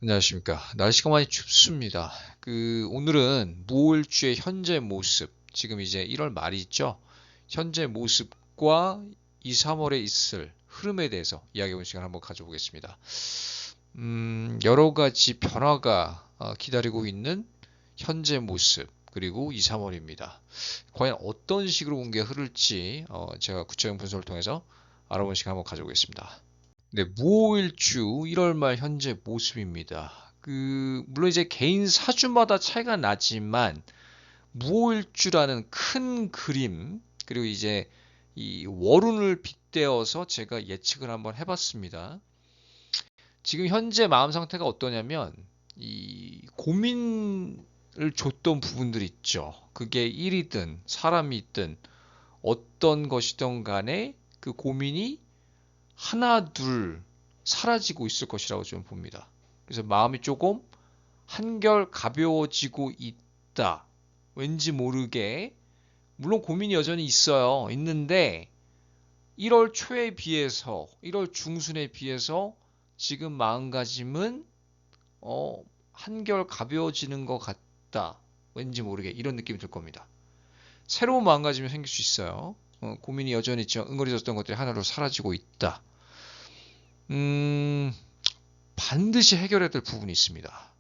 안녕하십니까. 날씨가 많이 춥습니다. 오늘은 무오일주의 현재 모습, 지금 이제 1월 말이 있죠. 현재 모습과 2, 3월에 있을 흐름에 대해서 이야기해보는 시간 한번 가져보겠습니다. 여러 가지 변화가 기다리고 있는 현재 모습, 그리고 2, 3월입니다. 과연 어떤 식으로 공기가 흐를지 제가 구체적인 분석을 통해서 알아보는 시간 한번 가져보겠습니다. 네, 무오일주 1월 말 현재 모습입니다. 물론 이제 개인 사주마다 차이가 나지만, 무오일주라는 큰 그림, 그리고 이제 이 월운을 빗대어서 제가 예측을 한번 해봤습니다. 지금 현재 마음 상태가 어떠냐면, 이 고민을 줬던 부분들 있죠. 그게 일이든 사람이 있든 어떤 것이든 간에 그 고민이 하나, 둘 사라지고 있을 것이라고 저는 봅니다. 그래서 마음이 조금 한결 가벼워지고 있다. 왠지 모르게 물론 고민이 여전히 있어요. 있는데 1월 초에 비해서 1월 중순에 비해서 지금 마음가짐은 한결 가벼워지는 것 같다. 왠지 모르게 이런 느낌이 들 겁니다. 새로운 마음가짐이 생길 수 있어요. 고민이 여전히 있지만 응어리졌던 것들이 하나로 사라지고 있다. 음, 반드시 해결해야 될 부분이 있습니다.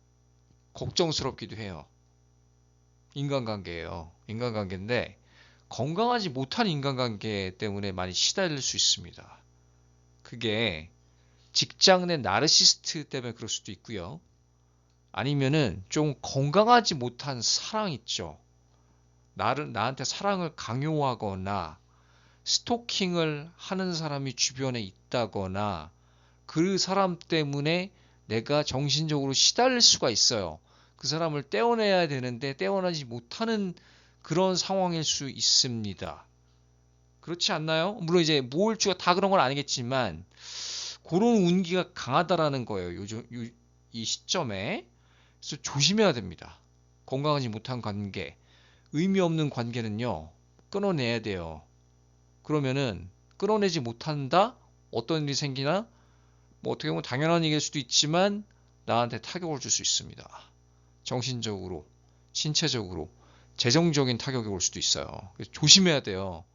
걱정스럽기도 해요. 인간관계예요. 인간관계인데 건강하지 못한 인간관계 때문에 많이 시달릴 수 있습니다. 그게 직장 내 나르시스트 때문에 그럴 수도 있고요. 아니면은 좀 건강하지 못한 사랑 있죠. 나한테 사랑을 강요하거나 스토킹을 하는 사람이 주변에 있다거나 그 사람 때문에 내가 정신적으로 시달릴 수가 있어요. 그 사람을 떼어내야 되는데 떼어내지 못하는 그런 상황일 수 있습니다. 그렇지 않나요? 물론 이제 무오일주가 다 그런 건 아니겠지만 그런 운기가 강하다라는 거예요. 이 시점에. 그래서 조심해야 됩니다. 건강하지 못한 관계, 의미 없는 관계는요. 끊어내야 돼요. 그러면은 끊어내지 못한다? 어떤 일이 생기나? 뭐 어떻게 보면 당연한 얘기일 수도 있지만 나한테 타격을 줄 수 있습니다. 정신적으로, 신체적으로, 재정적인 타격이 올 수도 있어요. 그래서 조심해야 돼요.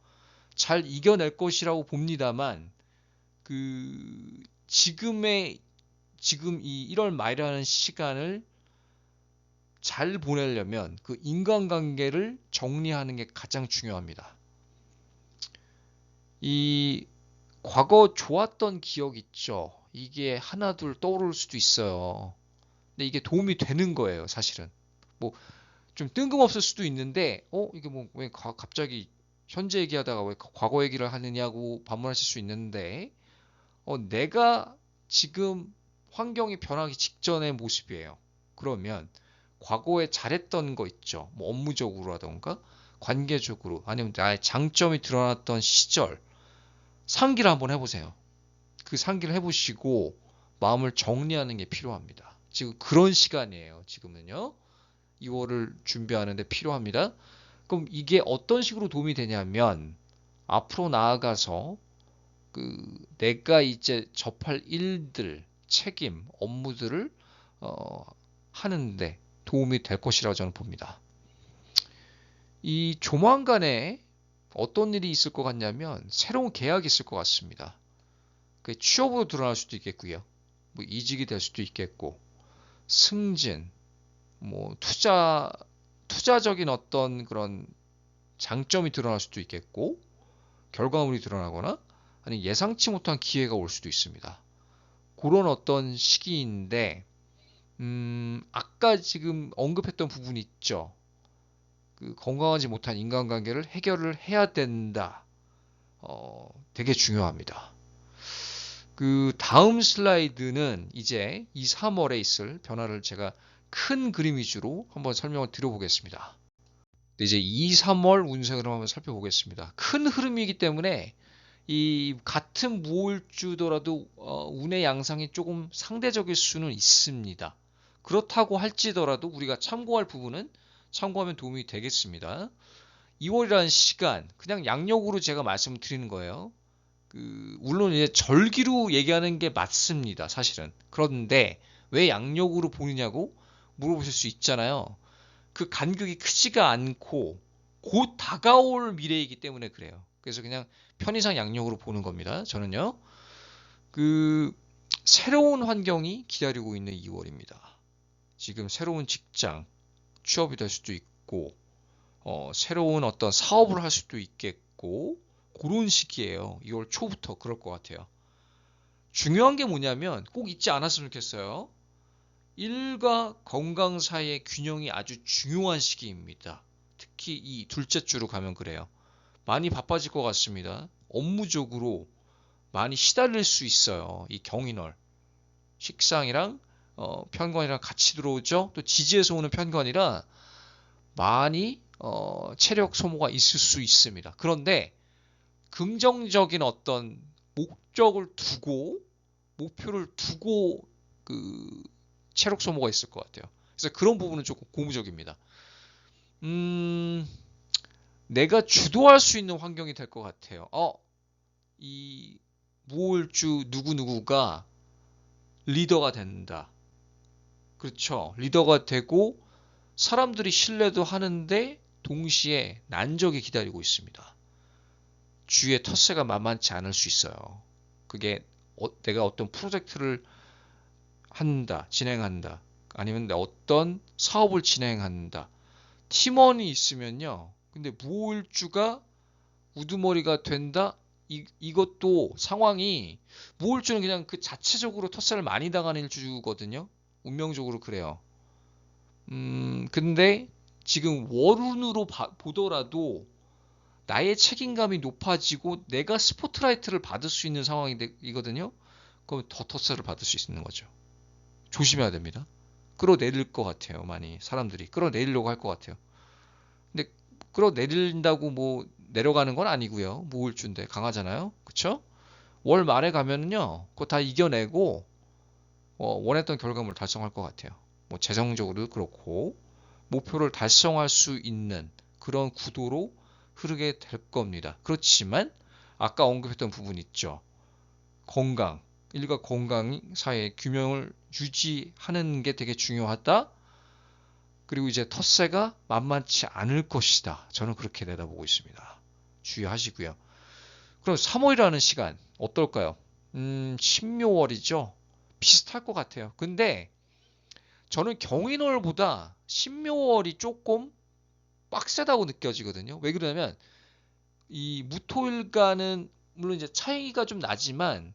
잘 이겨낼 것이라고 봅니다만 지금 이 1월 말이라는 시간을 잘 보내려면 그 인간관계를 정리하는 게 가장 중요합니다. 이 과거 좋았던 기억 있죠. 이게 하나 둘 떠오를 수도 있어요. 근데 이게 도움이 되는 거예요, 사실은. 뭐 좀 뜬금없을 수도 있는데, 이게 뭐 왜 갑자기 현재 얘기하다가 왜 과거 얘기를 하느냐고 반문하실 수 있는데, 내가 지금 환경이 변하기 직전의 모습이에요. 그러면 과거에 잘했던 거 있죠. 뭐 업무적으로라던가 관계적으로 아니면 나의 장점이 드러났던 시절 상기를 한번 해보세요. 그 상기를 해보시고 마음을 정리하는 게 필요합니다. 지금 그런 시간이에요. 지금은요. 2월을 준비하는데 필요합니다. 그럼 이게 어떤 식으로 도움이 되냐면 앞으로 나아가서 내가 이제 접할 일들, 책임, 업무들을 하는데 도움이 될 것이라고 저는 봅니다. 이 조만간에 어떤 일이 있을 것 같냐면 새로운 계약이 있을 것 같습니다. 그 취업으로 드러날 수도 있겠고요. 뭐 이직이 될 수도 있겠고 승진, 뭐 투자적인 어떤 그런 장점이 드러날 수도 있겠고 결과물이 드러나거나 아니 예상치 못한 기회가 올 수도 있습니다. 그런 어떤 시기인데 아까 지금 언급했던 부분이 있죠. 그 건강하지 못한 인간관계를 해결을 해야 된다. 되게 중요합니다. 그 다음 슬라이드는 이제 2, 3월에 있을 변화를 제가 큰 그림 위주로 한번 설명을 드려보겠습니다. 이제 2, 3월 운세를 한번 살펴보겠습니다. 큰 흐름이기 때문에 이 같은 무오일주더라도 운의 양상이 조금 상대적일 수는 있습니다. 그렇다고 할지더라도 우리가 참고할 부분은 참고하면 도움이 되겠습니다. 2월이라는 시간 그냥 양력으로 제가 말씀드리는 거예요. 물론 이제 절기로 얘기하는 게 맞습니다. 사실은. 그런데 왜 양력으로 보느냐고 물어보실 수 있잖아요. 그 간격이 크지가 않고 곧 다가올 미래이기 때문에 그래요. 그래서 그냥 편의상 양력으로 보는 겁니다. 저는요. 그 새로운 환경이 기다리고 있는 2월입니다. 지금 새로운 직장, 취업이 될 수도 있고 새로운 어떤 사업을 할 수도 있겠고 그런 시기예요. 2월 초부터 그럴 것 같아요. 중요한 게 뭐냐면 꼭 잊지 않았으면 좋겠어요. 일과 건강 사이의 균형이 아주 중요한 시기입니다. 특히 이 둘째 주로 가면 그래요. 많이 바빠질 것 같습니다. 업무적으로 많이 시달릴 수 있어요. 이 경인월. 식상이랑 편관이랑 같이 들어오죠. 또 지지에서 오는 편관이라 많이 체력 소모가 있을 수 있습니다. 그런데 긍정적인 어떤 목적을 두고 목표를 두고 그 체력 소모가 있을 것 같아요. 그래서 그런 부분은 조금 고무적입니다. 내가 주도할 수 있는 환경이 될 것 같아요. 이 무월주 누구누구가 리더가 된다. 그렇죠. 리더가 되고 사람들이 신뢰도 하는데 동시에 난적이 기다리고 있습니다. 주위에 텃세가 만만치 않을 수 있어요. 그게 내가 어떤 프로젝트를 한다, 진행한다, 아니면 어떤 사업을 진행한다. 팀원이 있으면요. 근데 무호일주가 우두머리가 된다? 이것도 상황이 무호일주는 그냥 그 자체적으로 텃세를 많이 당하는 일주거든요. 운명적으로 그래요. 근데 지금 월운으로 보더라도 나의 책임감이 높아지고 내가 스포트라이트를 받을 수 있는 상황이거든요. 그럼 더 텃세를 받을 수 있는 거죠. 조심해야 됩니다. 끌어내릴 것 같아요. 많이 사람들이 끌어내리려고 할 것 같아요. 근데 끌어내린다고 뭐 내려가는 건 아니고요. 무울주인데 강하잖아요. 그쵸? 월 말에 가면은요. 그거 다 이겨내고 원했던 결과물을 달성할 것 같아요. 뭐 재정적으로도 그렇고 목표를 달성할 수 있는 그런 구도로 흐르게 될 겁니다. 그렇지만 아까 언급했던 부분 있죠. 건강, 일과 건강 사이의 균형을 유지하는 게 되게 중요하다. 그리고 이제 텃세가 만만치 않을 것이다. 저는 그렇게 내다보고 있습니다. 주의하시고요. 그럼 3월이라는 시간 어떨까요? 신묘월이죠. 비슷할 것 같아요. 근데 저는 경인월보다 신묘월이 조금 빡세다고 느껴지거든요. 왜 그러냐면 이 무토일과는 물론 이제 차이가 좀 나지만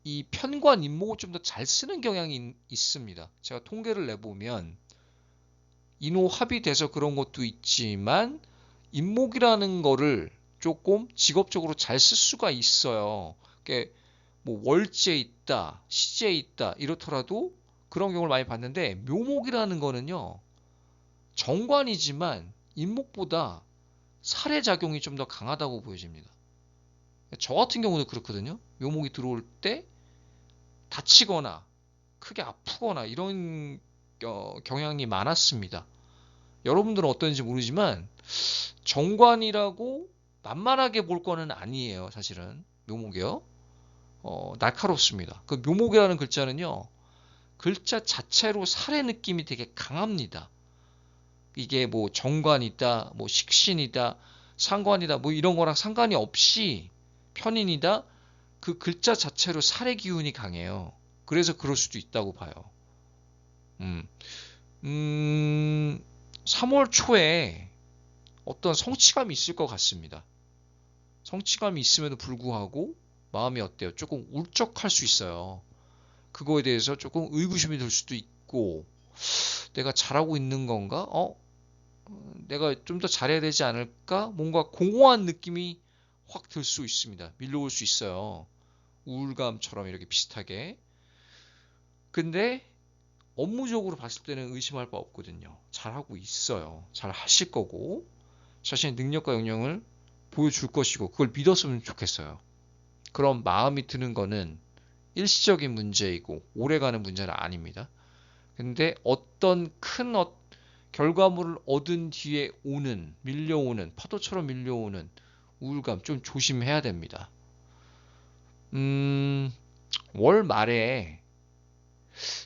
이 편관 인목을 좀 더 잘 쓰는 경향이 있습니다. 제가 통계를 내보면 인호합이 돼서 그런 것도 있지만 인목이라는 거를 조금 직업적으로 잘 쓸 수가 있어요. 뭐 월지에 있다, 시지에 있다 이렇더라도 그런 경우를 많이 봤는데 묘목이라는 거는요. 정관이지만 인목보다 살해작용이 좀 더 강하다고 보여집니다. 저 같은 경우도 그렇거든요. 묘목이 들어올 때 다치거나 크게 아프거나 이런 경향이 많았습니다. 여러분들은 어떤지 모르지만 정관이라고 만만하게 볼 거는 아니에요. 사실은 묘목이요. 날카롭습니다. 그 묘목이라는 글자는요. 글자 자체로 살의 느낌이 되게 강합니다. 이게 뭐 정관이다, 뭐 식신이다, 상관이다, 뭐 이런 거랑 상관이 없이 편인이다. 그 글자 자체로 살의 기운이 강해요. 그래서 그럴 수도 있다고 봐요. 음, 3월 초에 어떤 성취감이 있을 것 같습니다. 성취감이 있음에도 불구하고 마음이 어때요? 조금 울적할 수 있어요. 그거에 대해서 조금 의구심이 들 수도 있고 내가 잘하고 있는 건가? 내가 좀 더 잘해야 되지 않을까? 뭔가 공허한 느낌이 확 들 수 있습니다. 밀려올 수 있어요. 우울감처럼 이렇게 비슷하게. 근데 업무적으로 봤을 때는 의심할 바 없거든요. 잘하고 있어요. 잘 하실 거고 자신의 능력과 역량을 보여줄 것이고 그걸 믿었으면 좋겠어요. 그런 마음이 드는 거는 일시적인 문제이고 오래가는 문제는 아닙니다. 근데 어떤 큰 결과물을 얻은 뒤에 밀려오는 파도처럼 밀려오는 우울감 좀 조심해야 됩니다. 월 말에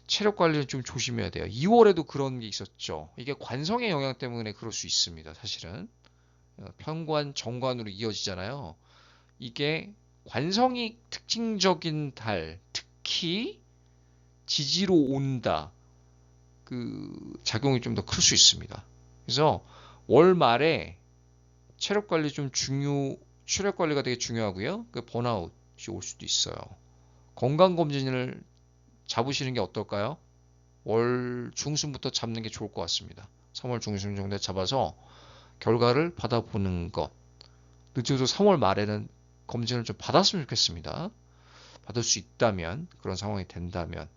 체력 관리는 좀 조심해야 돼요. 2월에도 그런 게 있었죠. 이게 관성의 영향 때문에 그럴 수 있습니다. 사실은 편관, 정관으로 이어지잖아요. 이게 관성이 특징적인 달, 특히 지지로 온다. 그 작용이 좀 더 클 수 있습니다. 그래서 월 말에 체력 관리가 되게 중요하고요. 그 번아웃이 올 수도 있어요. 건강 검진을 잡으시는 게 어떨까요? 월 중순부터 잡는 게 좋을 것 같습니다. 3월 중순 정도에 잡아서 결과를 받아보는 것. 늦어도 3월 말에는 검진을 좀 받았으면 좋겠습니다. 받을 수 있다면, 그런 상황이 된다면.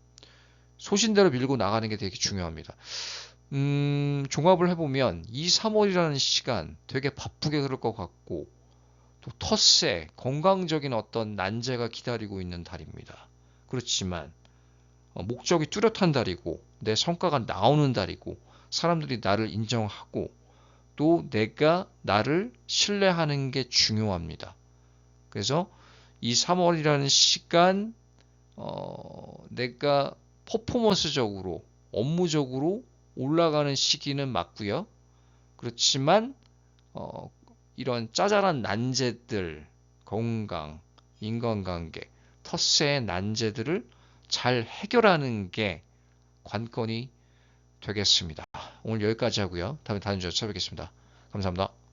소신대로 밀고 나가는 게 되게 중요합니다. 종합을 해보면 2, 3월이라는 시간 되게 바쁘게 흐를 것 같고 또 텃세, 건강적인 어떤 난제가 기다리고 있는 달입니다. 그렇지만 목적이 뚜렷한 달이고 내 성과가 나오는 달이고 사람들이 나를 인정하고 또 내가 나를 신뢰하는 게 중요합니다. 그래서 이 3월이라는 시간 내가 퍼포먼스적으로 업무적으로 올라가는 시기는 맞고요. 그렇지만 이런 짜잘한 난제들, 건강, 인간관계, 텃세의 난제들을 잘 해결하는 게 관건이 되겠습니다. 오늘 여기까지 하고요. 다음에 다른 주제 찾아뵙겠습니다. 감사합니다.